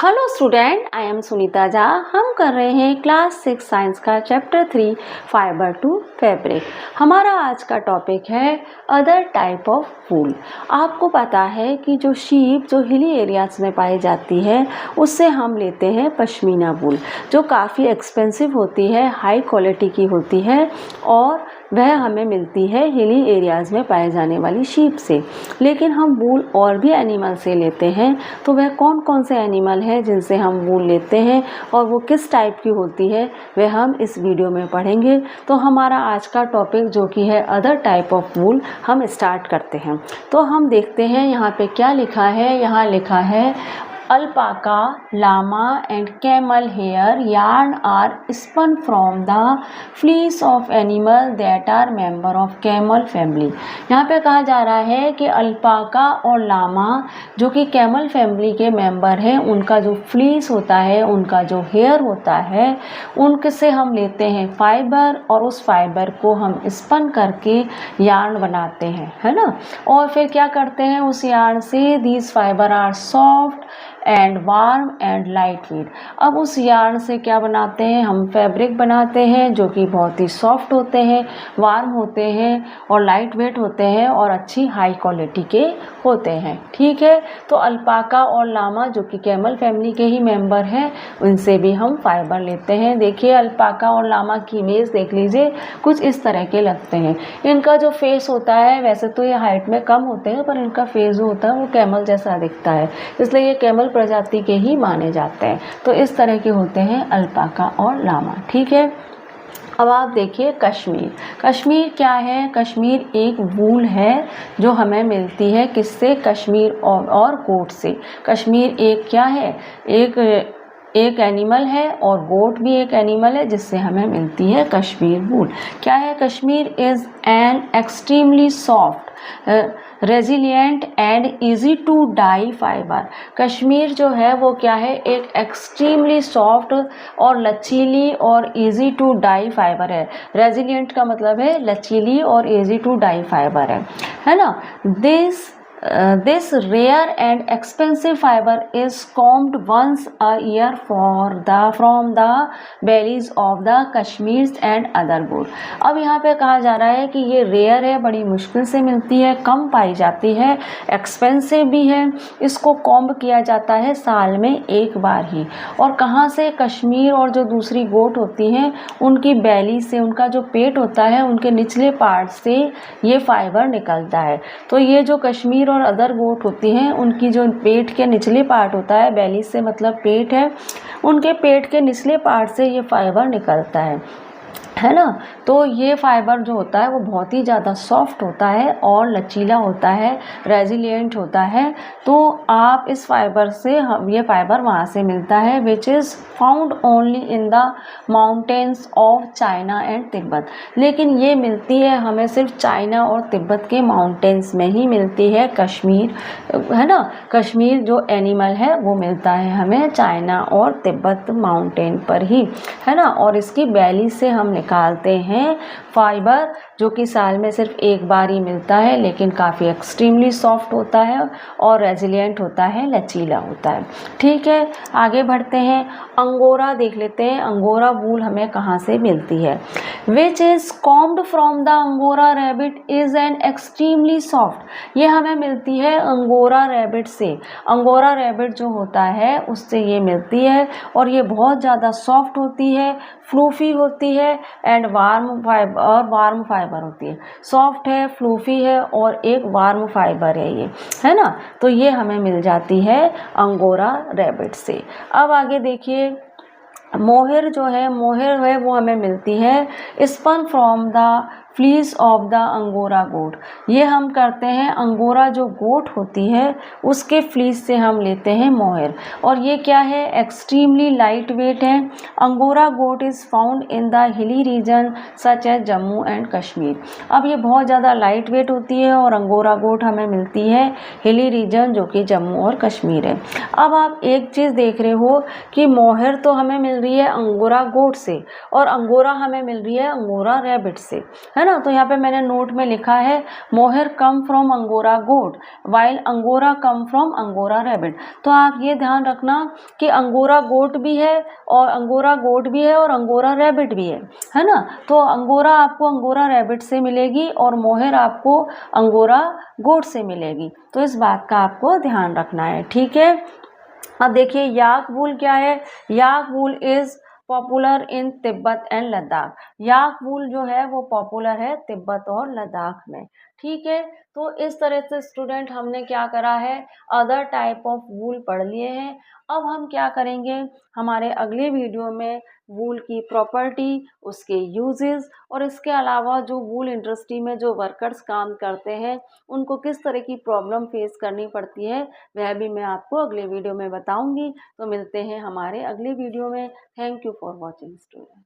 Hello student, I am Sunita Jha. हम कर रहे हैं क्लास 6 साइंस का चैप्टर 3 फाइबर टू फैब्रिक। हमारा आज का टॉपिक है अदर टाइप ऑफ वूल। आपको पता है कि जो शीप जो हिली एरियाज में पाई जाती है उससे हम लेते हैं पश्मीना वूल, जो काफ़ी एक्सपेंसिव होती है, हाई क्वालिटी की होती है और वह हमें मिलती है हिली एरियाज़ में पाए जाने वाली शीप से। लेकिन हम वूल और भी एनिमल से लेते हैं, तो वह कौन कौन से एनिमल हैं जिनसे हम वूल लेते हैं और वो किस टाइप की होती है वह हम इस वीडियो में पढ़ेंगे। तो हमारा आज का टॉपिक जो कि है अदर टाइप ऑफ वूल, हम स्टार्ट करते हैं। तो हम देखते हैं यहाँ पे क्या लिखा है। यहाँ लिखा है alpaca, llama and camel hair yarn are spun from the fleece of animal that are member of camel family. यहाँ पे कहा जा रहा है कि अल्पाका और लामा जो कि कैमल फैमिली के मेंबर हैं, उनका जो फ्लीस होता है, उनका जो हेयर होता है, उनसे हम लेते हैं फाइबर और उस फाइबर को हम स्पन करके यार्न बनाते हैं, है ना। और फिर क्या करते हैं उस यार्न से, these fibre are soft and warm and lightweight. अब उस यार्न से क्या बनाते हैं हम, फैब्रिक बनाते हैं जो कि बहुत ही सॉफ्ट होते हैं, वार्म होते हैं और लाइट वेट होते हैं और अच्छी हाई क्वालिटी के होते हैं। ठीक है, तो अल्पाका और लामा जो कि कैमल फैमिली के ही मेंबर हैं, उनसे भी हम फाइबर लेते हैं। देखिए अल्पाका और लामा की इमेज देख लीजिए, कुछ इस तरह के लगते हैं। इनका जो फेस होता है, वैसे तो ये हाइट में कम होते हैं पर इनका फेस जो होता है वो कैमल जैसा दिखता है, इसलिए ये कैमल प्रजाति के ही माने जाते हैं। तो इस तरह के होते हैं अल्पाका और लामा। ठीक है, अब आप देखिए कश्मीर। कश्मीर क्या है? कश्मीर एक वूल है जो हमें मिलती है किससे? कश्मीर और गोट से। कश्मीर एक क्या है? एक एनिमल है और गोट भी एक एनिमल है जिससे हमें मिलती है कश्मीर वूल। क्या है? Cashmere is an extremely soft, resilient and easy to dye fibre. Cashmere जो है वो क्या है? एक एक्सट्रीमली सॉफ्ट और लचीली और इजी टू डाई फाइबर है। रेजिलिएंट का मतलब है लचीली और इजी टू डाई फाइबर है ना। This rare and expensive fiber is combed once a year from the bellies of the Kashmirs and other goat। अब यहाँ पे कहा जा रहा है कि ये रेयर है, बड़ी मुश्किल से मिलती है, कम पाई जाती है, एक्सपेंसिव भी है। इसको कॉम्ब किया जाता है साल में एक बार ही। और कहाँ से? कश्मीर और जो दूसरी गोट होती हैं उनकी बैली से, उनका जो पेट होता है उनके निचले पार्ट से ये फाइबर निकलता है। तो ये जो कश्मीर और अदर गोट होती हैं उनकी जो पेट के निचले पार्ट होता है, बैली से मतलब पेट है, उनके पेट के निचले पार्ट से ये फाइबर निकलता है ना। तो ये फाइबर जो होता है वो बहुत ही ज़्यादा सॉफ्ट होता है और लचीला होता है, रेजिलिएंट होता है। तो आप इस फाइबर से, ये फाइबर वहाँ से मिलता है which is found only in the mountains of China and Tibet. लेकिन ये मिलती है हमें सिर्फ चाइना और तिब्बत के माउंटेन्स में ही मिलती है। कश्मीर है ना, कश्मीर जो एनिमल है वो मिलता है हमें चाइना और तिब्बत माउंटेन पर ही, है ना। और इसकी बैली से हम निकालते हैं फाइबर जो कि साल में सिर्फ एक बार ही मिलता है, लेकिन काफ़ी एक्सट्रीमली सॉफ्ट होता है और रेजिलिएंट होता है, लचीला होता है। ठीक है, आगे बढ़ते हैं। अंगोरा देख लेते हैं। अंगोरा वूल हमें कहाँ से मिलती है? Which is combed from the angora rabbit is an extremely soft. ये हमें मिलती है अंगोरा रैबिट से। अंगोरा रैबिट जो होता है उससे ये मिलती है और ये बहुत ज़्यादा सॉफ्ट होती है, फ्लूफी होती है एंड वार्म फाइबर होती है। सॉफ्ट है, फ्लूफी है और एक वार्म फाइबर है ये, है ना। तो ये हमें मिल जाती है अंगोरा रैबिट से। अब आगे देखिए, मोहेर जो है, मोहेर है वो हमें मिलती है spun from the fleece of the angora goat. ये हम करते हैं, अंगोरा जो गोट होती है उसके फ्लीस से हम लेते हैं मोहेर। और ये क्या है? एक्सट्रीमली लाइट वेट है। Angora goat is found in the hilly region such as Jammu and Kashmir. अब ये बहुत ज़्यादा लाइट वेट होती है और अंगोरा गोट हमें मिलती है हिली रीजन जो कि जम्मू और कश्मीर है। अब आप एक चीज़ देख रहे हो कि मोहेर तो हमें मिल रही है अंगोरा गोट से और अंगोरा हमें मिल रही है अंगोरा रैबिट से, है है ना। तो यहाँ पे मैंने नोट में लिखा है mohair come from Angora goat while Angora come from Angora rabbit. तो आप ये ध्यान रखना कि अंगोरा गोट भी है और अंगोरा रैबिट भी है ना। तो अंगोरा आपको अंगोरा रैबिट से मिलेगी और मोहर आपको अंगोरा गोट से मिलेगी। तो इस बात का आपको ध्यान रखना है, ठीक है। अब देखिए याक वूल क्या है। Yak wool is popular in Tibet and Ladakh. Yak wool जो है वो पॉपुलर है तिब्बत और लद्दाख में, ठीक है। तो इस तरह से स्टूडेंट हमने क्या करा है, अदर टाइप ऑफ वूल पढ़ लिए हैं। अब हम क्या करेंगे, हमारे अगले वीडियो में वूल की प्रॉपर्टी, उसके यूजेस और इसके अलावा जो वूल इंडस्ट्री में जो वर्कर्स काम करते हैं उनको किस तरह की प्रॉब्लम फेस करनी पड़ती है वह भी मैं आपको अगले वीडियो में बताऊंगी। तो मिलते हैं हमारे अगले वीडियो में। Thank you for watching student.